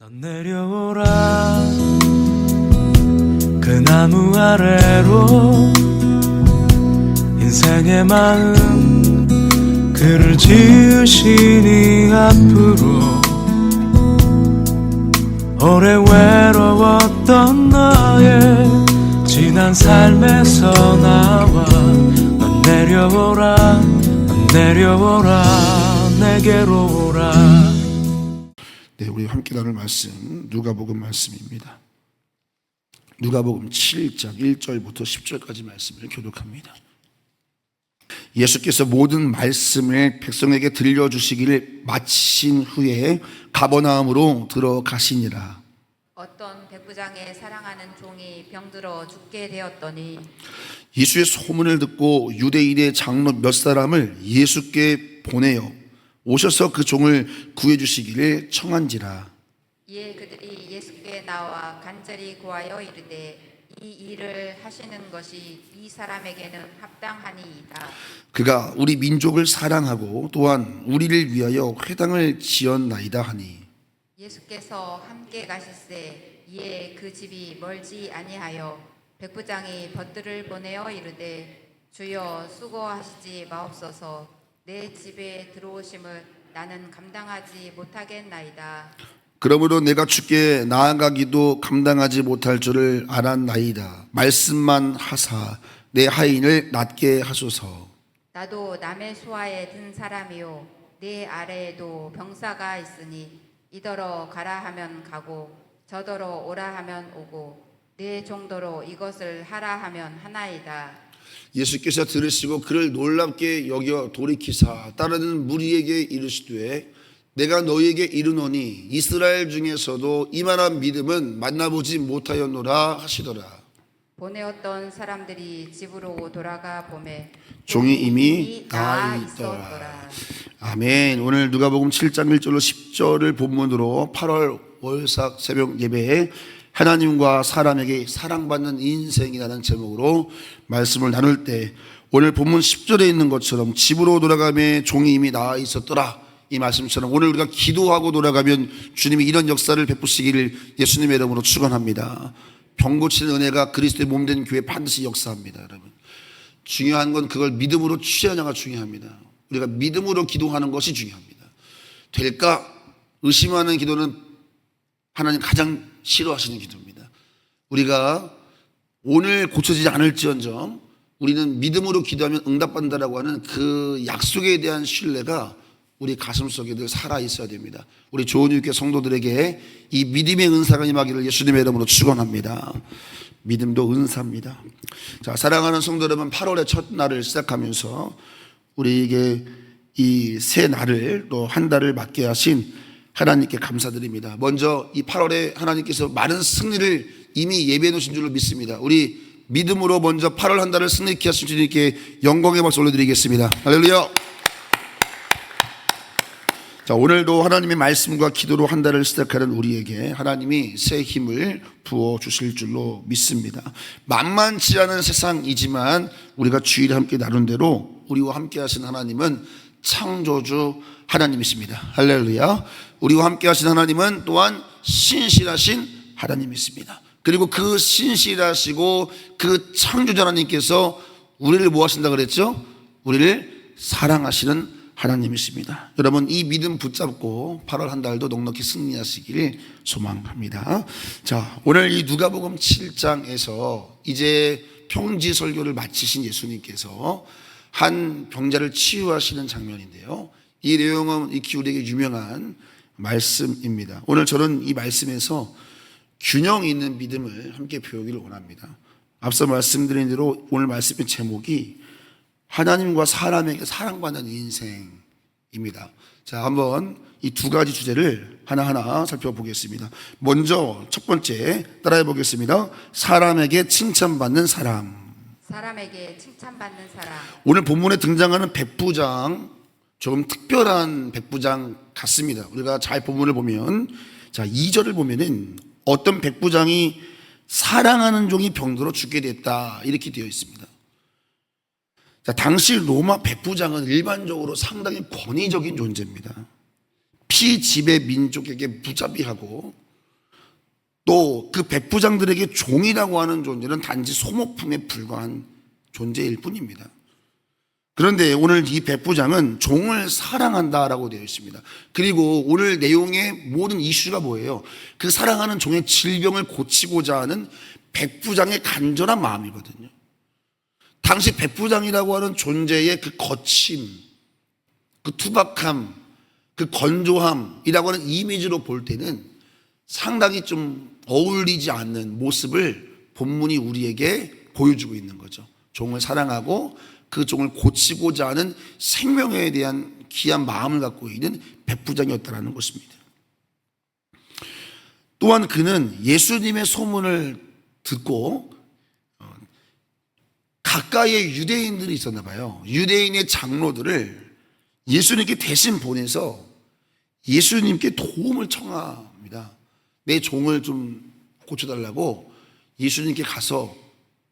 넌 내려오라 그 나무 아래로 인생의 마음 그를 지으시니 앞으로 오래 외로웠던 너의 지난 삶에서 나와 넌 내려오라 넌 내려오라 내게로 오라. 네, 우리 함께 나눌 말씀 누가복음 말씀입니다. 누가복음 7장 1절부터 10절까지 말씀을 교독합니다. 예수께서 모든 말씀을 백성에게 들려주시기를 마치신 후에 가버나움으로 들어가시니라. 어떤 백부장의 사랑하는 종이 병들어 죽게 되었더니 예수의 소문을 듣고 유대인의 장로 몇 사람을 예수께 보내어 오셔서 그 종을 구해주시기를 청한지라. 이에 그들이 예수께 나와 간절히 구하여 이르되 이 일을 하시는 것이 이 사람에게는 합당하니이다. 그가 우리 민족을 사랑하고 또한 우리를 위하여 회당을 지었나이다 하니 예수께서 함께 가실새 이에 그 집이 멀지 아니하여 백부장이 벗들을 보내어 이르되 주여 수고하시지 마옵소서 내 집에 들어오심을 나는 감당하지 못하겠나이다. 그러므로 내가 주께 나아가기도 감당하지 못할 줄을 알았나이다. 말씀만 하사 내 하인을 낫게 하소서. 나도 남의 수하에 든 사람이요 내 아래에도 병사가 있으니 이더러 가라 하면 가고 저더러 오라 하면 오고 내 정도로 이것을 하라 하면 하나이다. 예수께서 들으시고 그를 놀랍게 여겨 돌이키사 따르는 무리에게 이르시되 내가 너희에게 이르노니 이스라엘 중에서도 이만한 믿음은 만나보지 못하였노라 하시더라. 보내었던 사람들이 집으로 돌아가 보매 종이 이미 나아 있더라. 아멘. 오늘 누가복음 7장 1절로 10절을 본문으로 8월 월삭 새벽 예배에 하나님과 사람에게 사랑받는 인생이라는 제목으로 말씀을 나눌 때 오늘 본문 10절에 있는 것처럼 집으로 돌아가며 종이 이미 나아 있었더라 이 말씀처럼 오늘 우리가 기도하고 돌아가면 주님이 이런 역사를 베푸시기를 예수님의 이름으로 축원합니다. 병 고치는 은혜가 그리스도의 몸된 교회에 반드시 역사합니다. 여러분 중요한 건 그걸 믿음으로 취하냐가 중요합니다. 우리가 믿음으로 기도하는 것이 중요합니다. 될까 의심하는 기도는 하나님 가장 싫어하시는 기도입니다. 우리가 오늘 고쳐지지 않을지언정 우리는 믿음으로 기도하면 응답받는다라고 하는 그 약속에 대한 신뢰가 우리 가슴속에 늘 살아있어야 됩니다. 우리 좋은유교 성도들에게 이 믿음의 은사가 임하기를 예수님의 이름으로 축원합니다. 믿음도 은사입니다. 자, 사랑하는 성도 여러분, 8월의 첫날을 시작하면서 우리에게 이 새 날을 또 한 달을 맞게 하신 하나님께 감사드립니다. 먼저 이 8월에 하나님께서 많은 승리를 이미 예배해 놓으신 줄로 믿습니다. 우리 믿음으로 먼저 8월 한 달을 승리케 하신 주님께 영광의 박수 올려드리겠습니다. 할렐루야. 자, 오늘도 하나님의 말씀과 기도로 한 달을 시작하는 우리에게 하나님이 새 힘을 부어 주실 줄로 믿습니다. 만만치 않은 세상이지만 우리가 주일에 함께 나눈 대로 우리와 함께 하신 하나님은 창조주 하나님이십니다. 할렐루야. 우리와 함께 하신 하나님은 또한 신실하신 하나님이십니다. 그리고 그 신실하시고 그 창조주 하나님께서 우리를 뭐 하신다 그랬죠? 우리를 사랑하시는 하나님이십니다. 여러분 이 믿음 붙잡고 8월 한 달도 넉넉히 승리하시길 소망합니다. 자, 오늘 이 누가복음 7장에서 이제 평지 설교를 마치신 예수님께서 한 병자를 치유하시는 장면인데요. 이 내용은 익히 우리에게 유명한 말씀입니다. 오늘 저는 이 말씀에서 균형 있는 믿음을 함께 배우기를 원합니다. 앞서 말씀드린 대로 오늘 말씀의 제목이 하나님과 사람에게 사랑받는 인생입니다. 자, 한번 이 두 가지 주제를 하나하나 살펴보겠습니다. 먼저 첫 번째 따라해 보겠습니다. 사람에게 칭찬받는 사람. 사람에게 칭찬받는 사람. 오늘 본문에 등장하는 백부장 조금 특별한 백부장 같습니다. 우리가 잘 본문을 보면 자 2절을 보면은 어떤 백부장이 사랑하는 종이 병들어 죽게 됐다 이렇게 되어 있습니다. 자, 당시 로마 백부장은 일반적으로 상당히 권위적인 존재입니다. 피지배 민족에게 무자비하고 또 그 백부장들에게 종이라고 하는 존재는 단지 소모품에 불과한 존재일 뿐입니다. 그런데 오늘 이 백부장은 종을 사랑한다라고 되어 있습니다. 그리고 오늘 내용의 모든 이슈가 뭐예요? 그 사랑하는 종의 질병을 고치고자 하는 백부장의 간절한 마음이거든요. 당시 백부장이라고 하는 존재의 그 거침, 그 투박함, 그 건조함이라고 하는 이미지로 볼 때는 상당히 좀 어울리지 않는 모습을 본문이 우리에게 보여주고 있는 거죠. 종을 사랑하고 그 종을 고치고자 하는 생명에 대한 귀한 마음을 갖고 있는 백부장이었다는 것입니다. 또한 그는 예수님의 소문을 듣고 가까이에 유대인들이 있었나 봐요. 유대인의 장로들을 예수님께 대신 보내서 예수님께 도움을 청합니다. 내 종을 좀 고쳐달라고 예수님께 가서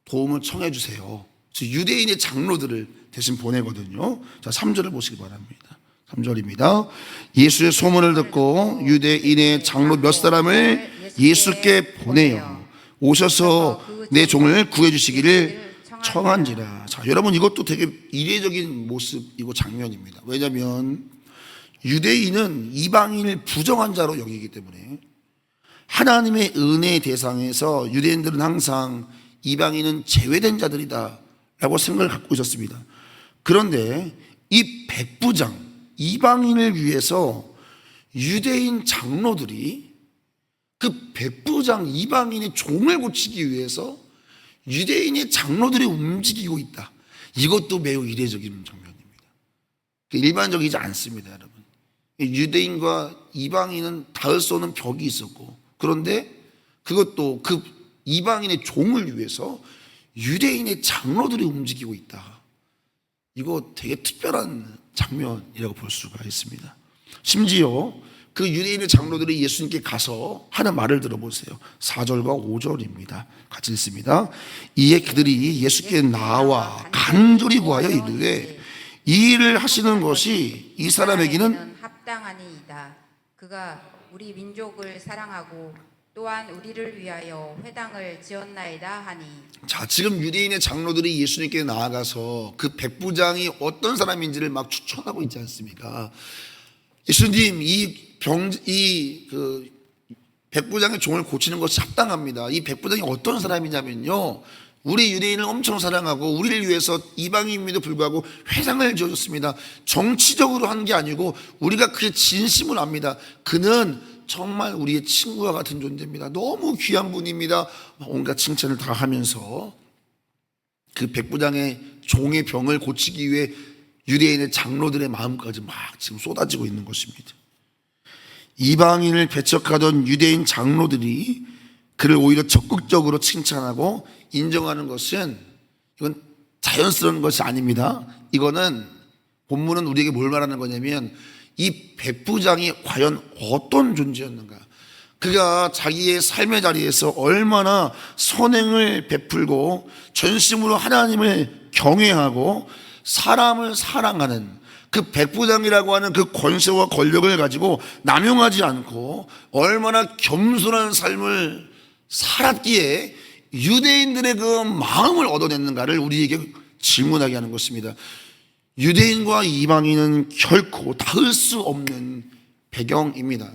도움을 청해 주세요. 유대인의 장로들을 대신 보내거든요. 자, 3절을 보시기 바랍니다. 3절입니다. 예수의 소문을 듣고 유대인의 장로 몇 사람을 예수께 보내요. 오셔서 내 종을 구해 주시기를 청한지라. 자, 여러분 이것도 되게 이례적인 모습이고 장면입니다. 왜냐하면 유대인은 이방인을 부정한 자로 여기기 때문에 하나님의 은혜의 대상에서 유대인들은 항상 이방인은 제외된 자들이다 라고 생각을 갖고 있었습니다. 그런데 이 백부장, 이방인을 위해서 유대인 장로들이 그 백부장, 이방인의 종을 고치기 위해서 유대인의 장로들이 움직이고 있다. 이것도 매우 이례적인 장면입니다. 일반적이지 않습니다, 여러분. 유대인과 이방인은 닿을 수 없는 벽이 있었고, 그런데 그것도 그 이방인의 종을 위해서 유대인의 장로들이 움직이고 있다. 이거 되게 특별한 장면이라고 볼 수가 있습니다. 심지어 그 유대인의 장로들이 예수님께 가서 하는 말을 들어보세요. 4절과 5절입니다. 같이 읽습니다. 이에 그들이 예수께 나와 간절히 구하여 이르되 이 일을 하시는 것이 이 사람에게는 합당하니이다. 그가 우리 민족을 사랑하고 또한 우리를 위하여 회당을 지었나이다 하니. 자, 지금 유대인의 장로들이 예수님께 나아가서 그 백부장이 어떤 사람인지를 막 추천하고 있지 않습니까? 예수님, 그 백부장의 종을 고치는 것이 합당합니다. 이 백부장이 어떤 사람이냐면요, 우리 유대인을 엄청 사랑하고 우리를 위해서 이방인임에도 불구하고 회당을 지어줬습니다. 정치적으로 한 게 아니고 우리가 그의 진심을 압니다. 그는 정말 우리의 친구와 같은 존재입니다. 너무 귀한 분입니다. 온갖 칭찬을 다 하면서 그 백부장의 종의 병을 고치기 위해 유대인의 장로들의 마음까지 막 지금 쏟아지고 있는 것입니다. 이방인을 배척하던 유대인 장로들이 그를 오히려 적극적으로 칭찬하고 인정하는 것은 이건 자연스러운 것이 아닙니다. 이거는 본문은 우리에게 뭘 말하는 거냐면 이 백부장이 과연 어떤 존재였는가, 그가 자기의 삶의 자리에서 얼마나 선행을 베풀고 전심으로 하나님을 경외하고 사람을 사랑하는 그 백부장이라고 하는 그 권세와 권력을 가지고 남용하지 않고 얼마나 겸손한 삶을 살았기에 유대인들의 그 마음을 얻어냈는가를 우리에게 질문하게 하는 것입니다. 유대인과 이방인은 결코 닿을 수 없는 배경입니다.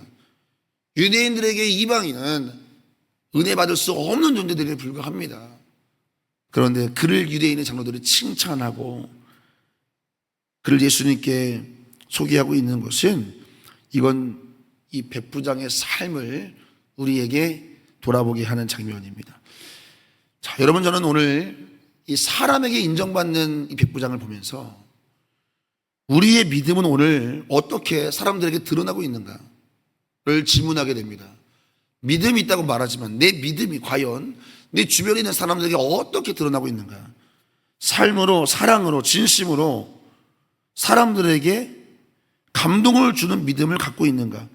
유대인들에게 이방인은 은혜 받을 수 없는 존재들에 불과합니다. 그런데 그를 유대인의 장로들이 칭찬하고 그를 예수님께 소개하고 있는 것은 이건 이 백부장의 삶을 우리에게 돌아보게 하는 장면입니다. 자, 여러분, 저는 오늘 이 사람에게 인정받는 이 백부장을 보면서 우리의 믿음은 오늘 어떻게 사람들에게 드러나고 있는가를 질문하게 됩니다. 믿음이 있다고 말하지만 내 믿음이 과연 내 주변에 있는 사람들에게 어떻게 드러나고 있는가? 삶으로, 사랑으로, 진심으로 사람들에게 감동을 주는 믿음을 갖고 있는가?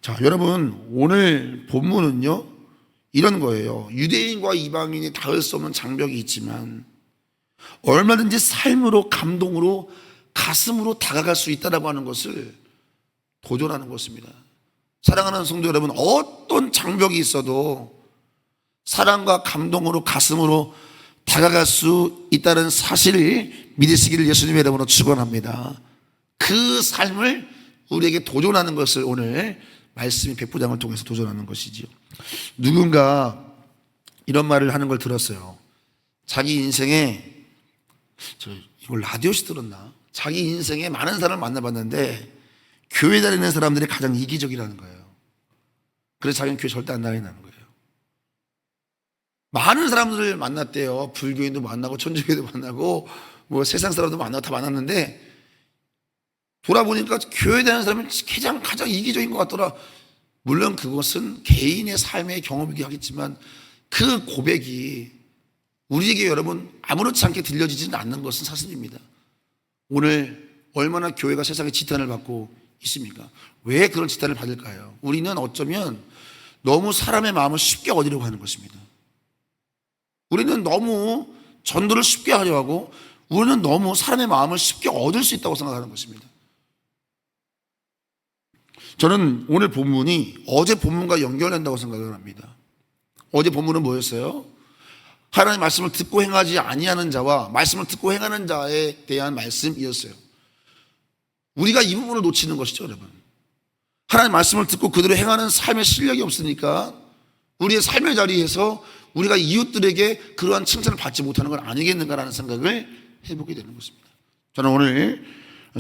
자, 여러분, 오늘 본문은요 이런 거예요. 유대인과 이방인이 닿을 수 없는 장벽이 있지만 얼마든지 삶으로, 감동으로, 가슴으로 다가갈 수 있다라고 하는 것을 도전하는 것입니다. 사랑하는 성도 여러분, 어떤 장벽이 있어도 사랑과 감동으로 가슴으로 다가갈 수 있다는 사실을 믿으시기를 예수님의 이름으로 축원합니다. 그 삶을 우리에게 도전하는 것을 오늘 말씀이 백부장을 통해서 도전하는 것이지요. 누군가 이런 말을 하는 걸 들었어요. 자기 인생에, 이걸 라디오에서 들었나? 자기 인생에 많은 사람을 만나봤는데 교회 다니는 사람들이 가장 이기적이라는 거예요. 그래서 자기는 교회 절대 안 다닌다는 거예요. 많은 사람들을 만났대요. 불교인도 만나고 천주교도 만나고 뭐 세상 사람도 만나고 다 만났는데 돌아보니까 교회 다니는 사람이 가장 이기적인 것 같더라. 물론 그것은 개인의 삶의 경험이긴 하겠지만 그 고백이 우리에게 여러분 아무렇지 않게 들려지지는 않는 것은 사실입니다. 오늘 얼마나 교회가 세상에 지탄을 받고 있습니까? 왜 그런 지탄을 받을까요? 우리는 어쩌면 너무 사람의 마음을 쉽게 얻으려고 하는 것입니다. 우리는 너무 전도를 쉽게 하려 하고 우리는 너무 사람의 마음을 쉽게 얻을 수 있다고 생각하는 것입니다. 저는 오늘 본문이 어제 본문과 연결된다고 생각을 합니다. 어제 본문은 뭐였어요? 하나님의 말씀을 듣고 행하지 아니하는 자와 말씀을 듣고 행하는 자에 대한 말씀이었어요. 우리가 이 부분을 놓치는 것이죠, 여러분. 하나님의 말씀을 듣고 그대로 행하는 삶의 실력이 없으니까 우리의 삶의 자리에서 우리가 이웃들에게 그러한 칭찬을 받지 못하는 건 아니겠는가라는 생각을 해보게 되는 것입니다. 저는 오늘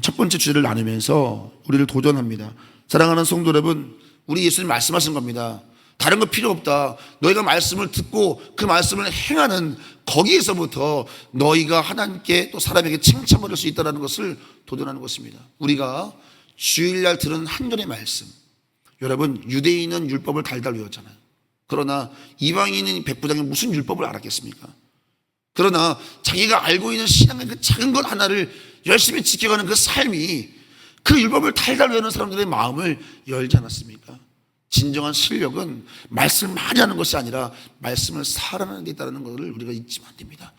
첫 번째 주제를 나누면서 우리를 도전합니다. 사랑하는 성도 여러분, 우리 예수님 말씀하신 겁니다. 다른 거 필요 없다. 너희가 말씀을 듣고 그 말씀을 행하는 거기에서부터 너희가 하나님께 또 사람에게 칭찬받을 수 있다는 것을 도전하는 것입니다. 우리가 주일날 들은 한절의 말씀, 여러분 유대인은 율법을 달달 외웠잖아요. 그러나 이방인은 백부장이 무슨 율법을 알았겠습니까? 그러나 자기가 알고 있는 신앙의 그 작은 것 하나를 열심히 지켜가는 그 삶이 그 율법을 달달 외우는 사람들의 마음을 열지 않았습니까? 진정한 실력은 말씀을 많이 하는 것이 아니라 말씀을 살아내는 데 있다는 것을 우리가 잊지만 안 됩니다.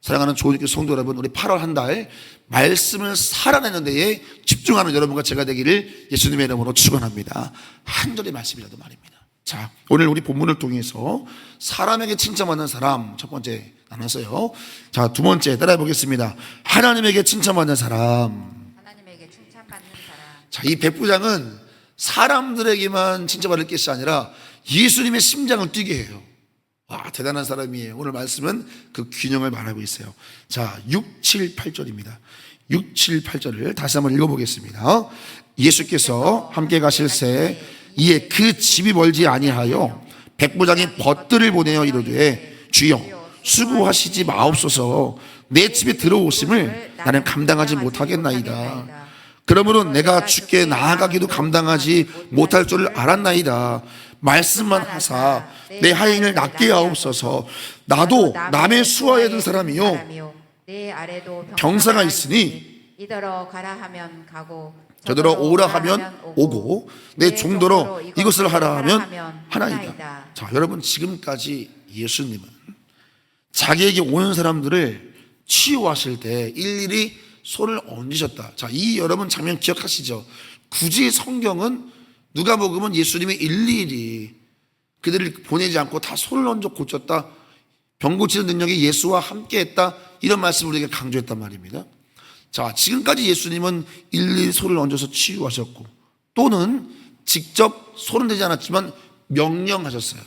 사랑하는 조직교 성도 여러분, 우리 8월 한 달 말씀을 살아내는 데에 집중하는 여러분과 제가 되기를 예수님의 이름으로 축원합니다. 한 절의 말씀이라도 말입니다. 자, 오늘 우리 본문을 통해서 사람에게 칭찬받는 사람 첫 번째 나눴어요. 자, 두 번째 따라해 보겠습니다. 하나님에게 칭찬받는 사람. 하나님에게 칭찬받는 사람. 자, 이 백부장은 사람들에게만 칭찬받을 것이 아니라 예수님의 심장을 뛰게 해요. 와, 대단한 사람이에요. 오늘 말씀은 그 균형을 말하고 있어요. 자, 6, 7, 8절입니다. 6, 7, 8절을 다시 한번 읽어보겠습니다. 예수께서 함께 가실새 이에 그 집이 멀지 아니하여 백부장이 벗들을 보내어 이르되 주여 수고하시지 마옵소서. 내 집에 들어오심을 나는 감당하지 못하겠나이다. 그러므로 내가 주께 나아가기도 감당하지 못할 줄을 알았나이다. 말씀만 하사 내 하인을 낫게 하옵소서. 나도 남의 수하에 든 사람이요 내 아래도 병사가 있으니 이더러 가라 하면 가고 저더러 오라 하면 오고 내 종도로 이것을 하라 하면 하나이다. 자, 여러분 지금까지 예수님은 자기에게 오는 사람들을 치유하실 때 일일이 손을 얹으셨다. 자, 이 여러분 장면 기억하시죠? 굳이 성경은 누가복음은 예수님이 일일이 그들을 보내지 않고 다 손을 얹어 고쳤다. 병 고치는 능력이 예수와 함께했다. 이런 말씀을 우리에게 강조했단 말입니다. 자, 지금까지 예수님은 일일이 손을 얹어서 치유하셨고 또는 직접 손은 대지 않았지만 명령하셨어요.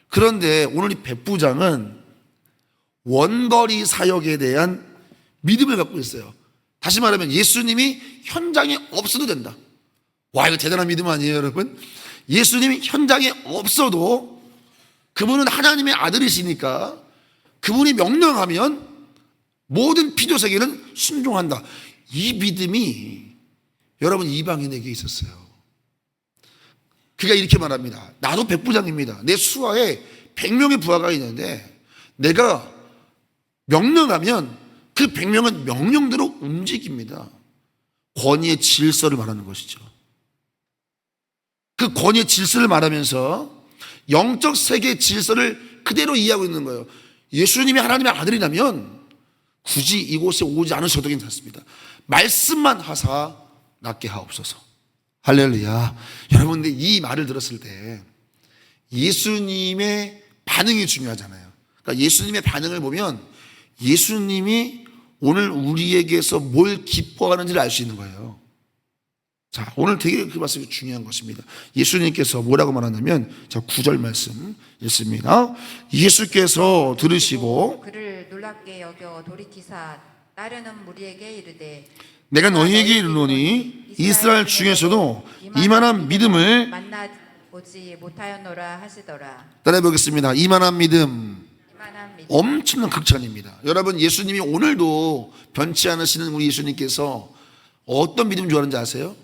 그런데 오늘 이 백부장은 원거리 사역에 대한 믿음을 갖고 있어요. 다시 말하면 예수님이 현장에 없어도 된다. 와, 이거 대단한 믿음 아니에요, 여러분? 예수님이 현장에 없어도 그분은 하나님의 아들이시니까 그분이 명령하면 모든 피조세계는 순종한다. 이 믿음이 여러분 이방인에게 있었어요. 그가 이렇게 말합니다. 나도 백부장입니다. 내 수하에 100명의 부하가 있는데 내가 명령하면 그 100명은 명령대로 움직입니다. 권위의 질서를 말하는 것이죠. 그 권위의 질서를 말하면서 영적 세계의 질서를 그대로 이해하고 있는 거예요. 예수님이 하나님의 아들이라면 굳이 이곳에 오지 않으셔도 괜찮습니다. 말씀만 하사 낫게 하옵소서. 할렐루야. 여러분들 이 말을 들었을 때 예수님의 반응이 중요하잖아요. 그러니까 예수님의 반응을 보면 예수님이 오늘 우리에게서 뭘 기뻐하는지를 알 수 있는 거예요. 자, 오늘 되게 그 말씀이 중요한 것입니다. 예수님께서 뭐라고 말하냐면, 자, 9절 말씀 읽습니다. 예수께서 들으시고 그를 놀랍게 여겨 돌이키사 따르는 무리에게 이르되 내가 너희에게 이르노니 이스라엘 중에서도 이만한 믿음을 만나보지 못하였노라 하시더라. 따라해 보겠습니다. 이만한 믿음. 이만한 믿음. 엄청난 극찬입니다. 여러분, 예수님이 오늘도 변치 않으시는 우리 예수님께서 어떤 믿음 좋아하는지 아세요?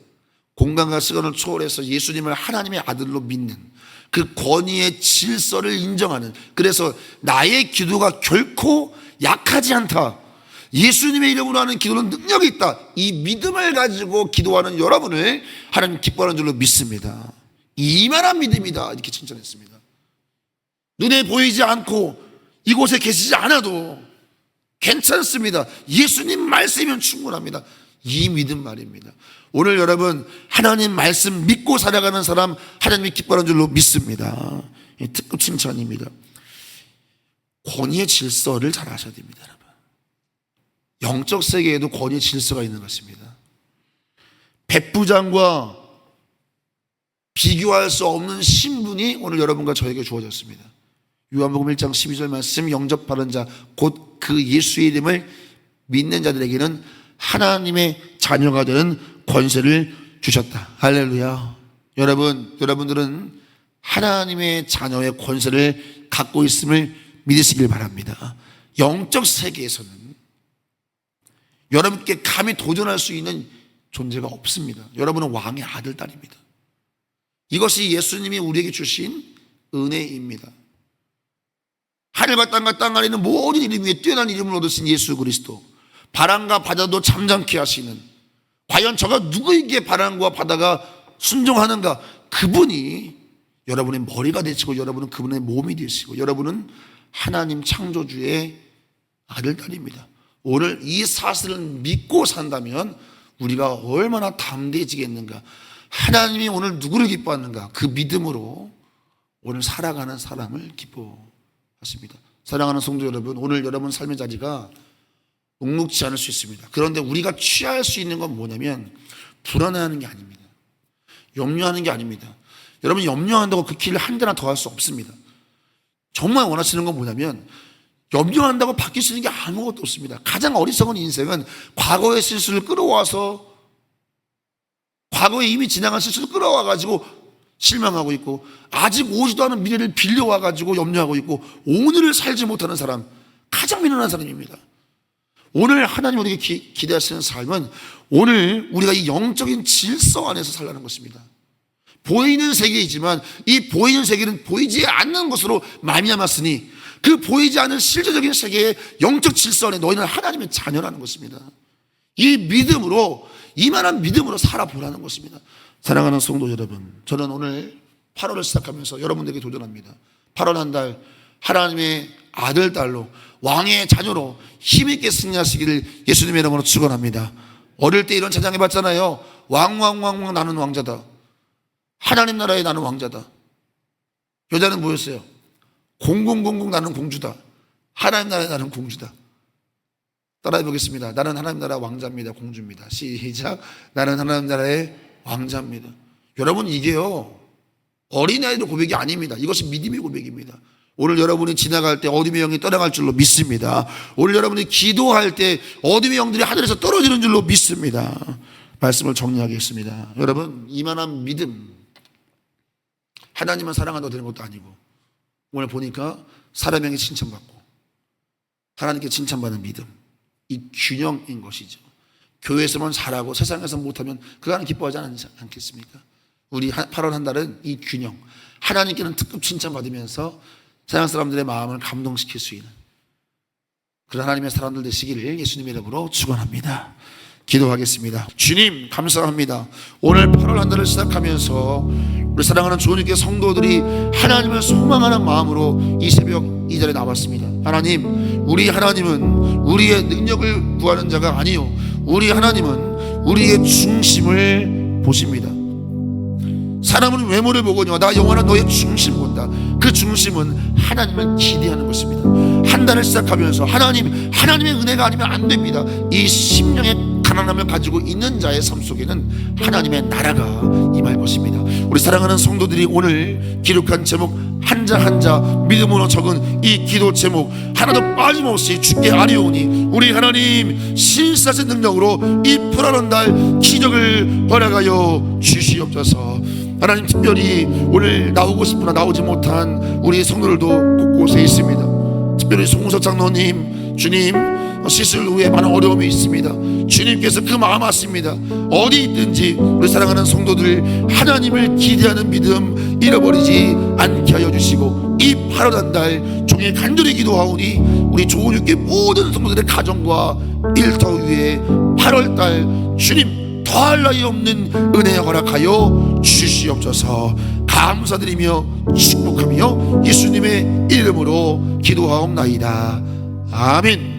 공간과 시간을 초월해서 예수님을 하나님의 아들로 믿는 그 권위의 질서를 인정하는, 그래서 나의 기도가 결코 약하지 않다, 예수님의 이름으로 하는 기도는 능력이 있다, 이 믿음을 가지고 기도하는 여러분을 하나님 기뻐하는 줄로 믿습니다. 이만한 믿음이다, 이렇게 칭찬했습니다. 눈에 보이지 않고 이곳에 계시지 않아도 괜찮습니다. 예수님 말씀이면 충분합니다. 이 믿음 말입니다. 오늘 여러분, 하나님 말씀 믿고 살아가는 사람 하나님이 기뻐하는 줄로 믿습니다. 특급 칭찬입니다. 권위의 질서를 잘 아셔야 됩니다. 여러분, 영적 세계에도 권위의 질서가 있는 것입니다. 백부장과 비교할 수 없는 신분이 오늘 여러분과 저에게 주어졌습니다. 요한복음 1장 12절 말씀, 영접받은 자 곧 그 예수의 이름을 믿는 자들에게는 하나님의 자녀가 되는 권세를 주셨다. 할렐루야. 여러분들은 하나님의 자녀의 권세를 갖고 있음을 믿으시길 바랍니다. 영적 세계에서는 여러분께 감히 도전할 수 있는 존재가 없습니다. 여러분은 왕의 아들, 딸입니다. 이것이 예수님이 우리에게 주신 은혜입니다. 하늘과 땅과 땅 안에 있는 모든 이름 위에 뛰어난 이름을 얻으신 예수 그리스도, 바람과 바다도 잠잠케 하시는, 과연 저가 누구에게 바람과 바다가 순종하는가, 그분이 여러분의 머리가 되시고 여러분은 그분의 몸이 되시고 여러분은 하나님 창조주의 아들, 딸입니다. 오늘 이 사실을 믿고 산다면 우리가 얼마나 담대해지겠는가, 하나님이 오늘 누구를 기뻐하는가, 그 믿음으로 오늘 살아가는 사람을 기뻐하십니다. 사랑하는 성도 여러분, 오늘 여러분 삶의 자리가 녹록지 않을 수 있습니다. 그런데 우리가 취할 수 있는 건 뭐냐면 불안해하는 게 아닙니다. 염려하는 게 아닙니다. 여러분, 염려한다고 그 길을 한 대나 더 할 수 없습니다. 정말 원하시는 건 뭐냐면 염려한다고 바뀔 수 있는 게 아무것도 없습니다. 가장 어리석은 인생은 과거의 실수를 끌어와서, 과거에 이미 지나간 실수를 끌어와가지고 실망하고 있고, 아직 오지도 않은 미래를 빌려와가지고 염려하고 있고, 오늘을 살지 못하는 사람, 가장 미련한 사람입니다. 오늘 하나님 우리에게 기대하시는 삶은 오늘 우리가 이 영적인 질서 안에서 살라는 것입니다. 보이는 세계이지만 이 보이는 세계는 보이지 않는 것으로 말미암았으니 그 보이지 않는 실제적인 세계의 영적 질서 안에 너희는 하나님의 자녀라는 것입니다. 이 믿음으로, 이만한 믿음으로 살아보라는 것입니다. 사랑하는 성도 여러분, 저는 오늘 8월을 시작하면서 여러분들에게 도전합니다. 8월 한 달 하나님의 아들, 딸로, 왕의 자녀로 힘있게 승리하시기를 예수님의 이름으로 축원합니다. 어릴 때 이런 찬양해 봤잖아요. 왕 나는 왕자다. 하나님 나라에 나는 왕자다. 여자는 뭐였어요? 0000 나는 공주다. 하나님 나라에 나는 공주다. 따라해 보겠습니다. 나는 하나님 나라 왕자입니다. 공주입니다. 시작. 나는 하나님 나라의 왕자입니다. 여러분, 이게요 어린아이들 고백이 아닙니다. 이것이 믿음의 고백입니다. 오늘 여러분이 지나갈 때 어둠의 영이 떠나갈 줄로 믿습니다. 오늘 여러분이 기도할 때 어둠의 영들이 하늘에서 떨어지는 줄로 믿습니다. 말씀을 정리하겠습니다. 여러분, 이만한 믿음, 하나님만 사랑한다고 되는 것도 아니고, 오늘 보니까 사람에게 칭찬받고 하나님께 칭찬받는 믿음, 이 균형인 것이죠. 교회에서만 잘하고 세상에서 못하면 그거는 기뻐하지 않겠습니까? 우리 8월 한 달은 이 균형, 하나님께는 특급 칭찬받으면서 세상 사람들의 마음을 감동시킬 수 있는 그런 하나님의 사람들 되시기를 예수님의 이름으로 축원합니다. 기도하겠습니다. 주님, 감사합니다. 오늘 8월 한 달을 시작하면서 우리 사랑하는 주님께 성도들이 하나님을 소망하는 마음으로 이 새벽 이 자리에 나왔습니다. 하나님, 우리 하나님은 우리의 능력을 구하는 자가 아니요, 우리 하나님은 우리의 중심을 보십니다. 사람은 외모를 보거니와 나 영원한 너의 중심 본다. 것입니다. 그 중심은 하나님을 기대하는 것입니다. 한 달을 시작하면서 하나님의 은혜가 아니면 안 됩니다. 이 심령의 가난함을 가지고 있는 자의 삶 속에는 하나님의 나라가 임할 것입니다. 우리 사랑하는 성도들이 오늘 기록한 제목 한자 한자 믿음으로 적은 이 기도 제목 하나도 빠짐없이 주께 아뢰오니 우리 하나님 신실하신 능력으로 이 불안한 날 기적을 허락하여 주시옵소서. 하나님, 특별히 오늘 나오고 싶으나 나오지 못한 우리 성도들도 곳곳에 있습니다. 특별히 송우석 장로님, 주님 시술 후에 많은 어려움이 있습니다. 주님께서 그 마음 아십니다. 어디 있든지 우리 사랑하는 성도들 하나님을 기대하는 믿음 잃어버리지 않게 하여 주시고 이 8월 한 달 종일 간절히 기도하오니 우리 조은육교 모든 성도들의 가정과 일터 위에 8월 달 주님 더할 나위 없는 은혜 허락하여 주시옵소서. 감사드리며 축복하며 예수님의 이름으로 기도하옵나이다. 아멘.